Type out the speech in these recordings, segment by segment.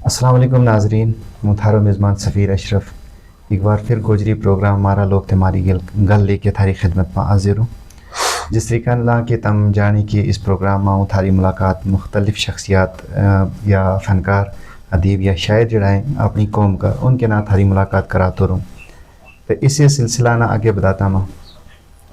अस्सलाम वालेकुम नाजरीन, मुथारो मेज़बान सफ़ीर अशरफ एक बार फिर गोजरी प्रोग्राम मारा लोग तुम्हारी गल लेके थारी खिदमत में हाजिर हूँ। जिस तरीका ना कि तम जाने कि इस प्रोग्राम में थारी मुलाकात मुख्तलिफ शख्सियात या फ़नकार अदीब या शायर जड़ाएँ अपनी कौम का उनके ना थारी मुलाकात कराते रहूँ। तो इसे सिलसिला ना आगे बताता मैं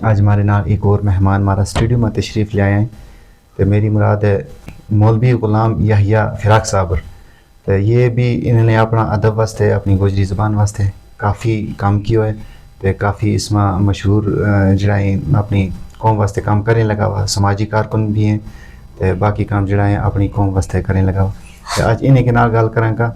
आज हमारे नाल एक और मेहमान हमारा स्टूडियो में तशरीफ़ ले आए हैं। तो मेरी मुराद है मौलवी ग़ुलाम यहिया फ़िराक साबर। तो ये भी इन्होंने अपना अदब वास्ते अपनी गोजरी ज़बान वास्ते काफ़ी काम किया है। तो काफ़ी इसमें मशहूर जड़ाएँ अपनी कौम वास्ते काम करें लगा हुआ, समाजी कारकुन भी हैं। तो बाकी काम जड़ाएँ अपनी कौम वास्ते करें लगा हुआ। तो आज इन्हें के नाल गल करांगा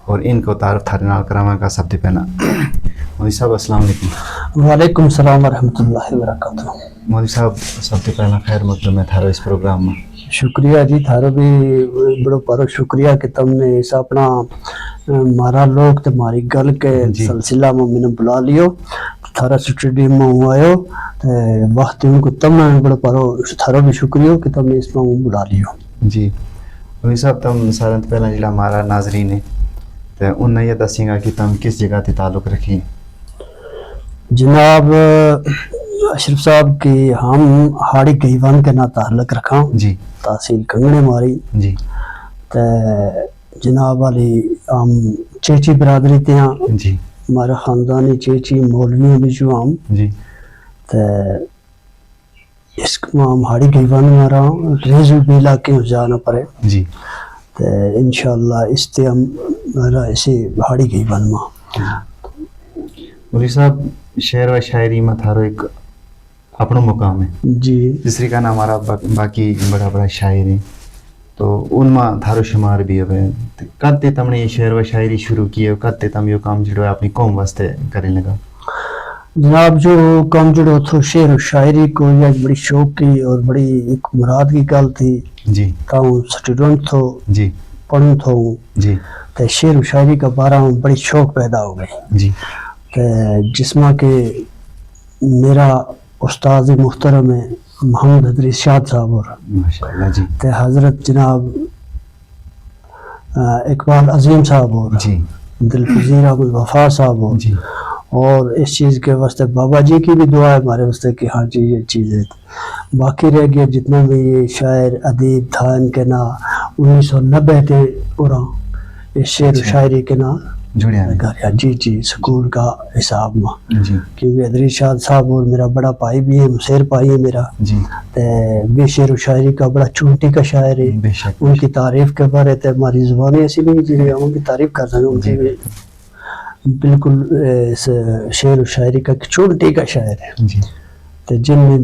और इनको तारफ़ थारे नाल करावांगा। सबसे पहला मौलवी साहब अस्सलाम वालेकुम। वालेकुम सलाम वरहमतुल्लाहि वबरकातुहू। मौलवी साहब सबसे पहला खैर मकदम है थारो इस प्रोग्राम में। शुक्रिया जी, थारो भी बड़ो पारो शुक्रिया कि तुमने इस अपना मारा लोग ते मारी गल के सिलसिला में मैंने बुला लियो। थारा स्टूडियो में हूँ आयो वक्त उनको तुमने बड़ो पारो थारो भी शुक्रिया कि तुमने इसमें बुला लियो। जी मौलवी साहब तुम सारे पहला जिला मारा नाजरीन है तो उन्हें ये दसेगा कि तुम किस जगह से ताल्लुक़ रखी। जनाब अशरफ साहब की हम हाड़ी गईवान के ना ताल्लुक़ रखा जी, तहसील कंगने मारी जी। ते जनाब वाली हम चेची बिरादरी ते हैं जी, हमारा ख़ानदानी चेची मौलवी भी जो हम जी, ते इस हम हाड़ी गईवान मारा रेजू बेला के जाना पड़े जी। ते इंशाल्लाह इसते हम ऐसे हाड़ी गईवान में। मौलवी साहब शेर व शायरी में थारो एक अपना मुकाम है जी। जिस तरीका ना हमारा बाकी बड़ा बड़ा शायर है तो उनमें थारो शुमार भी है। तो कद ते तुमने ये शेर व शायरी शुरू की है, कद ते तुम ये काम जो है अपनी कौम वास्ते करने लगा। जनाब जो काम जो थो शेर शायरी को या बड़ी शौक की और बड़ी एक मुराद की गल थी जी, ताऊ स्टूडेंट थो जी, पढ़ूं थो जी, तो शेर शायरी का बारा में बड़ी शौक पैदा हो गई जी। तो जिसमें के मेरा उस्ताद मुहतरम है मोहम्मद हदरी शाद साहब और माशाअल्लाह जी, ते हज़रत जनाब इकबाल अजीम साहब और जी, दिलपजीर अबुल वफा साहब और जी, और इस चीज़ के वास्ते बाबा जी की भी दुआ है हमारे वास्ते कि हाँ जी ये चीज़ है। बाकी रह गया जितना भी ये शायर अदीब था इनके ना 1990 के पूरा इस शेर शायरी के ना जुड़िया जी जी स्कूल का हिसाब में जी, क्योंकि हदरी शाद साहब और मेरा बड़ा भाई भी है, मुसेर भाई है मेरा जी, भी शेर शायरी का बड़ा चुनटी का शायर है। बेशक उनकी तारीफ के बारे में हमारी ज़ुबान ऐसी नहीं जी उनकी तारीफ कर सकें उनकी बिल्कुल इस शेर शायरी का चुनटी का शायर है। जी, तो जिनने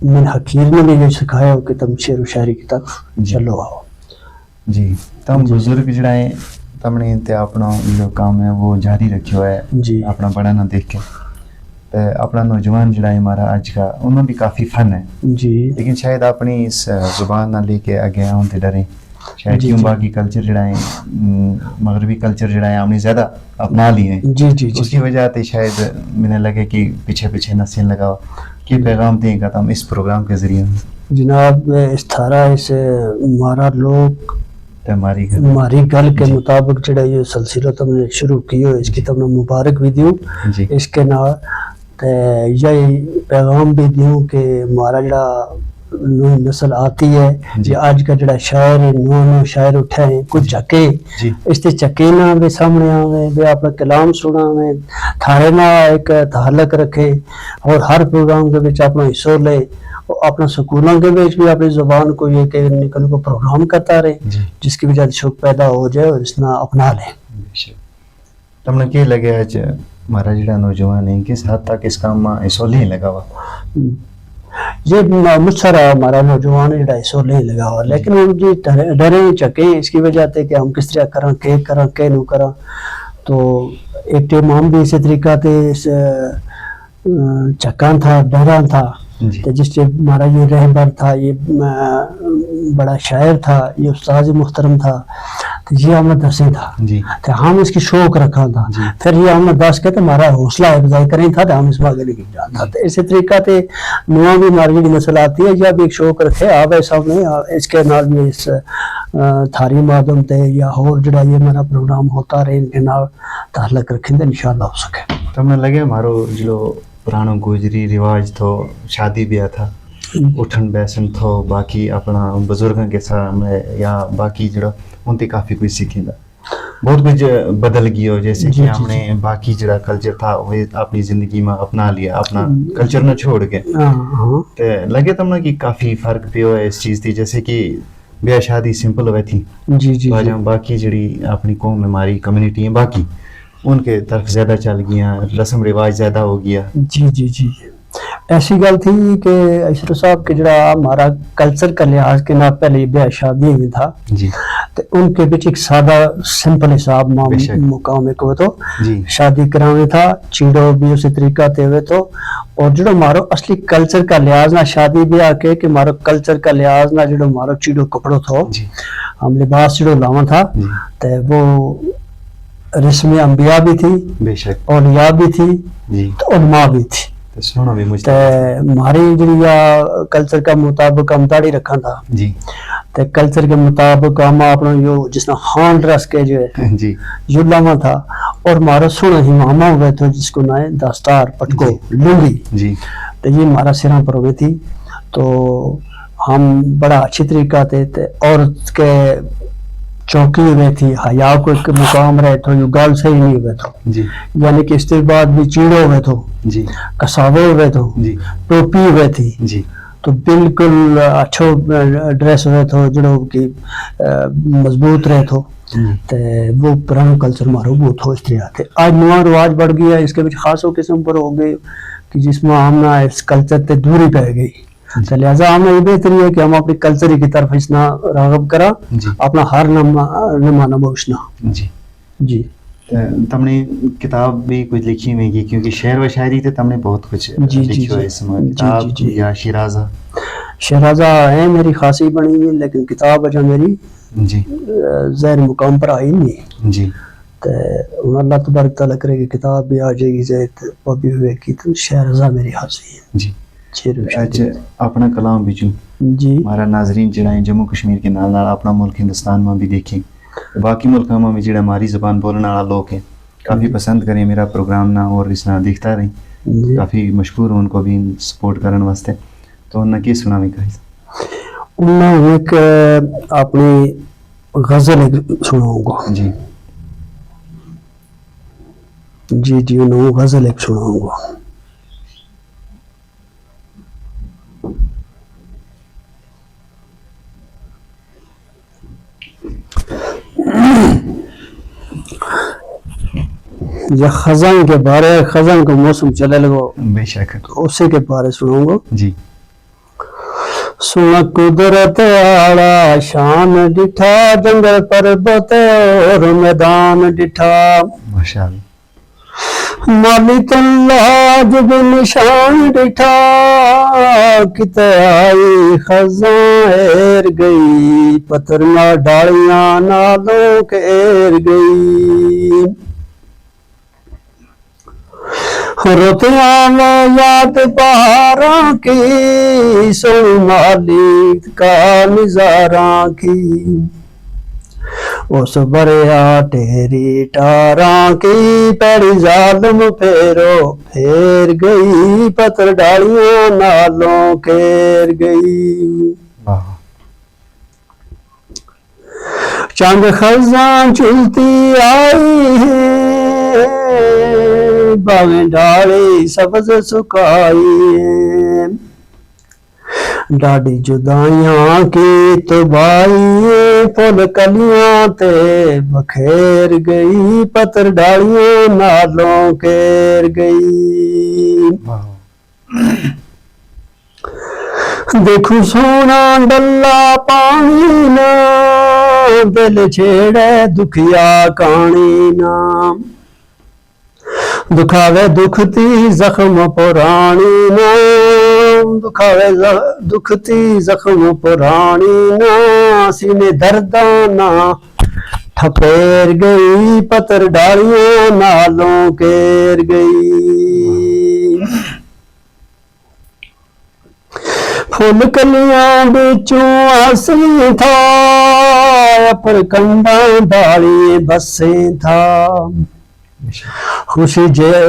मैंने हकीर ने ये सिखाया हो कि तुम शेर शायरी की तरफ चलो आओ। जी तुम बुजुर्ग जड़ाए तुमने ते अपना जो काम है वो जारी रखियो है जी अपना बड़ा ना देख के। तो अपना नौजवान जड़ा हमारा आज का उन्होंने भी काफ़ी फ़न है जी लेकिन शायद अपनी इस ज़ुबान ना लेके आगे आऊँ तो डरें शायद क्यों बाकी कल्चर जड़ा है मगरबी कल्चर जड़ा है हमने ज़्यादा अपना लिए हैं जी जी जी। उसकी वजह से शायद मैंने लगे कि पीछे पीछे नस्ल लगाओ कि पैगाम देगा तुम इस प्रोग्राम के ज़रिए। जनाब इस थारा इस मारा लोग हमारी गल के मुताबिक जड़ा ये सिलसिला तुमने शुरू किया इसकी तुमने मुबारक भी दूँ इसके नाल यही पैगाम भी दूँ कि हमारा जड़ा नई नस्ल आती है ये आज का जड़ा शायर है नो शायर उठे हैं कुछ चके इससे चके ना वे सामने आवे वे अपना कलाम सुनावे थारे ना एक ताल्लुक रखे और हर प्रोग्राम के बीच अपना हिस्सा ले अपना स्कूलों के बीच भी अपनी ज़ुबान को ये कि निकल को प्रोग्राम करता रहे जिसकी वजह से शौक पैदा हो जाए और इसना अपना ले। तुमने क्या लगे आज हमारा जड़ा नौजवान है किस हद तक इस काम में हिस्सा नहीं लगा हुआ। ये मुझसे हमारा नौजवान जड़ा हिस्सा नहीं लगा हुआ लेकिन हम जी डरे चके इसकी वजह से कि हम किस तरह करा के नू करा। तो एक टाइम हम भी इसी तरीका से चक्का था डरा था तो जिससे हमारा ये रहबर था ये बड़ा शायर था ये उस्ताद मुहतरम था یہ ہم نے دسیں تھا جی تو ہم اس کی شوق رکھا تھا جی پھر یہ ہم نے دس کے تو ہمارا حوصلہ افزائی کریں تھا تو ہم اس بات نہیں جانا تھا اسی طریقہ تے نواں بھی ہماری جی نسل آتی ہے یا بھی ایک شوق رکھے آوے سب نے اس کے نال بھی اس تھاری مادم تے یا اور جڑا یہ ہمارا پروگرام ہوتا رہے ان کے نال تعلق رکھیں تو انشاءاللہ ہو سکے. تو ہمیں لگے ہمارو جو پرانو گوجری رواج تھو شادی بیاہ تھا اٹھن بیسن تھو باقی اپنا بزرگوں کے سامنے یا باقی جڑا ان تے کافی کچھ سیکھیں گا بہت کچھ بدل گیا جیسے کہ ہم نے باقی جڑا کلچر تھا وہ اپنی زندگی میں اپنا لیا اپنا کلچر نہ چھوڑ کے تے لگے تم نا کہ کافی فرق پیو ہے اس چیز تھی جیسے کہ بیاہ شادی سمپل ہوئے تھی جی جی باقی جڑی اپنی قوم میں ہماری کمیونٹی ہیں باقی ان کے طرف زیادہ چل گیا رسم رواج زیادہ ہو گیا. جی جی جی ایسی گل تھی کہ اشرف صاحب کے جڑا ہمارا کلچر کا لحاظ کے نہ پہلے بیاہ شادی میں تھا جی تو ان کے بچ ایک سادہ سمپل حساب مقام ایک ہوئے تو جی شادی کرانے تھا چیڑو بھی اسی طریقہ تے ہوئے تو اور جڑا ہمارا اصلی کلچر کا لحاظ نہ شادی بیاہ کے کہ ہمارا کلچر کا لحاظ نہ جڑا ہمارا چیڑو کپڑو تھو جی ہم لباس جڑو لاواں تھا تو وہ رسم انبیاء بھی تھی بے شک اولیاء بھی تھی جی تو علماء بھی تھی سنو بھی مجھ تے ہماری جڑی کلچر کا مطابق ہم داڑھی رکھا تھا جی تے کلچر کے مطابق ہم اپنا جو جس نے ہان ڈریس کے جو ہے جی جو لاما تھا اور ہمارا سونا ہی ماما ہوئے تھے جس کو نائے دستار پٹکو لنگی جی تو یہ ہمارا سراں پر ہوئی تھی تو ہم بڑا اچھی طریقہ تھے عورت کے چوکی ہوئے تھی حیا کو ایک مقام رہے تو یہ گال صحیح نہیں ہوئے تو جی یعنی کہ اس کے بعد بھی چیڑے ہوئے تو جی کساوے ہوئے تو جی ٹوپی ہوئے تھی جی تو بالکل اچھو ڈریس ہوئے تو جڑو کی مضبوط رہے تو وہ پرانا کلچر مارو بہت ہو اس طرح تھے آج نواں رواج بڑھ گیا اس کے خاص قسم پر ہو گئے کہ جس میں ہم نہ اس کلچر تے دوری پہ گئی تو لہٰذا ہمیں یہ بہتری ہے کہ ہم اپنی کلچر کی طرف اس نہ راغب کرا اپنا ہر نمانا بوشنا. جی جی تم نے کتاب بھی کچھ لکھی ہوئی کی کیونکہ شعر و شاعری تے تم نے بہت کچھ لکھی ہوئی اس میں کتاب یا شیرازہ شیرازہ ہے میری خاصی بنی ہوئی لیکن کتاب اجا میری جی ظاہر مقام پر آئی نہیں جی تو انہوں اللہ تبارک تعالیٰ کرے کہ کتاب بھی آ جائے گی زید پابی ہوئے کی تو شیرازہ میری حاصل ہے. جی اچھا اپنا کلام بھی جی ہمارا ناظرین جڑا ہیں جموں کشمیر کے نال نال اپنا ملک ہندوستان میں بھی دیکھیں باقی ملکوں میں بھی جڑا ہماری زبان بولنے والا لوگ ہیں کافی پسند کریں میرا پروگرام نہ اور اس نہ دیکھتا رہیں کافی مشکور ہوں ان کو بھی سپورٹ کرنے واسطے تو انہیں کی سنا بھی کہیں انہیں ایک اپنی غزل سناؤں گا. جی جی جی انہیں غزل ایک سناؤں گا. یہ خزاں کے بارے خزاں کو موسم چلے لگو بے شک اسی کے بارے سنوں گا. جی سن قدرت آڑا شان ڈٹھا جنگل پربت اور میدان ڈٹھا ماشاءاللہ مالک اللہ جب نشان ڈٹھا کتے آئی خزاں ایر گئی پتھر نہ ڈالیاں نالوں کے ایر گئی روتیاں میں یاد بہاراں کی سن مالک کا نظاراں کی اس بریا ٹیری ٹاراں کی پیڑی ظالم پھیرو پھیر گئی پتھر ڈالیاں نالوں کھیر گئی چاند خزاں چلتی آئی ہے باویں ڈالی سبز سکائی ڈاڈی جدائیاں کی تباہی پھول کلیاں تے بکھیر گئی پتھر ڈالیاں نالوں کھیر گئی دیکھو سونا ڈلا پانی نا دل چھیڑے دکھیا کہانی نا دکھاوے دکھتی زخم پرانی نا دکھاوے دکھتی زخم پرانی نا سینے درداں نا ठपेर गई पतर डालियों नालों केर गई फुल कलियां बिचों आसी था पर कंडा डाली बसे था खुशी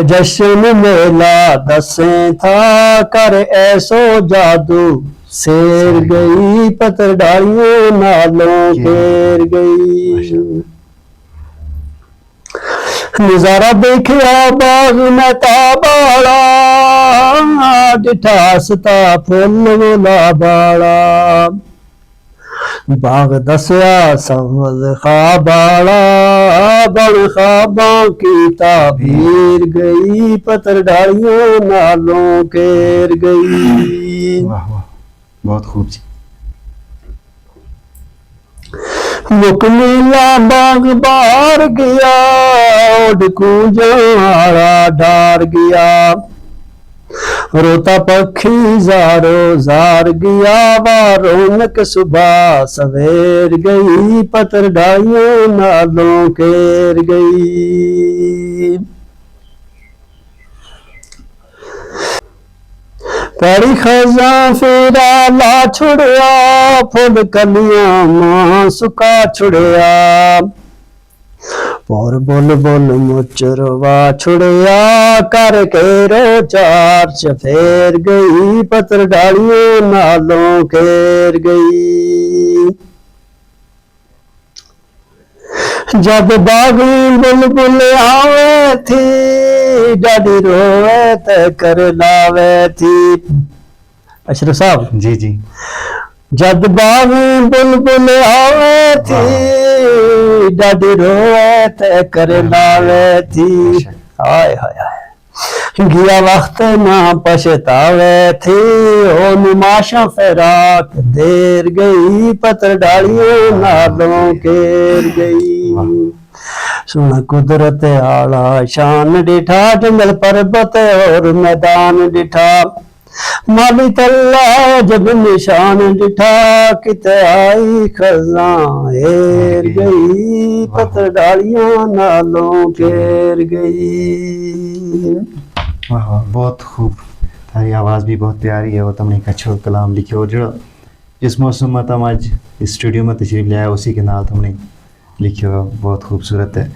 जश्न मेला दसे था कर ऐसो जादू सेर गई पतर डालियों नालों केर गई नजारा देखिया बाग में ताबाड़ा डिठा सता फुल गुला बाड़ा बाग दसया सवल खाबाड़ा बड़ खाबों की ताबीर गई पतर डालियों नालों केर गई। वाह वाह बहुत खूब जी। मुकमीला बाग बार गया उड़ कूंजारा डार गया रोता पक्षी जारो जार गया वा रौनक सुबह सवेर गई पतर डालियों नालों केर गई पैड़ी खजा फेरा ला छुड़िया फुल कलियां मां सुका छुड़िया और बोल बोल मुचरवा छुड़िया कर के रो चार चफेर गई पतर डालियों नालों केर गई जब बागी बुलबुल आवे थी डाडी रोवे ते कर लावे थी। अशरफ साहब जी जी। जब बागी बुलबुल आवे थी डाडी रोवे ते कर लावे थी। हाय हाय हाय गया वक्त ना पछतावे थी ओ नुमाशा फिराक देर गई पतर डालियों नालों केर गई सुन कुदरत आला शान डिठा जंगल पर्वत और मैदान डिठा माली तल्ला जब निशान डिठा कित आई खज़ां हेर गई पतर डालियां नालों केर गई। वाह वाह बहुत खूब। तारी आवाज़ भी बहुत प्यारी है और तुमने एक अच्छा कलाम लिखे और जो जिस मौसम में तुम आज स्टूडियो में तशरीफ ले आए उसी के नाल तुमने लिखे हो बहुत खूबसूरत है।